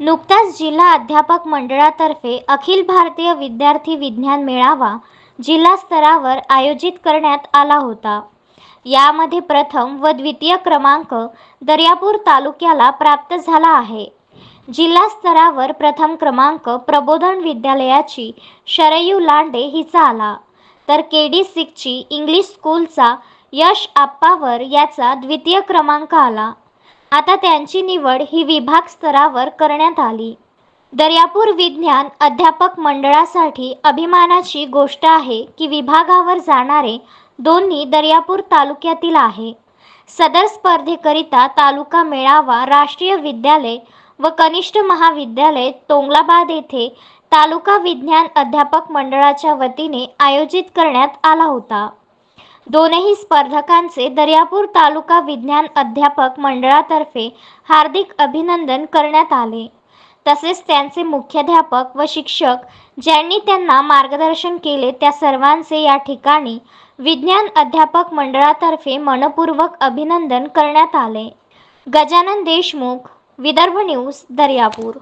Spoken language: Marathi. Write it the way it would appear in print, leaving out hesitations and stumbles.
नुकताच जिल्हा अध्यापक मंडळातर्फे अखिल भारतीय विद्यार्थी विज्ञान मेळावा जिल्हा स्तरावर आयोजित करण्यात आला होता। यामध्ये प्रथम व द्वितीय क्रमांक दर्यापूर तालुक्याला प्राप्त झाला आहे। जिल्हा स्तरावर प्रथम क्रमांक प्रबोधन विद्यालयाची शरयू लांडे हिचा आला, तर KD6ची इंग्लिश स्कूलचा यश आप्पावर याचा द्वितीय क्रमांक आला। आता त्यांची निवड ही विभाग स्तरावर करण्यात आली। दर्यापूर विज्ञान अध्यापक मंडळासाठी अभिमानाची गोष्ट आहे की विभागावर जाणारे दोन्ही दर्यापूर तालुक्यातील आहे। सदर स्पर्धेकरिता तालुका मेळावा राष्ट्रीय विद्यालय व कनिष्ठ महाविद्यालय तोंगलाबाद येथे तालुका विज्ञान अध्यापक मंडळाच्या वतीने आयोजित करण्यात आला होता। दोनही स्पर्धकांचे दर्यापूर तालुका विज्ञान अध्यापक मंडळातर्फे हार्दिक अभिनंदन करण्यात आले। तसेच त्यांचे मुख्याध्यापक व शिक्षक ज्यांनी त्यांना मार्गदर्शन केले त्या सर्वांचे या ठिकाणी विज्ञान अध्यापक मंडळातर्फे मनपूर्वक अभिनंदन करण्यात आले। गजानन देशमुख, विदर्भ न्यूज, दर्यापूर।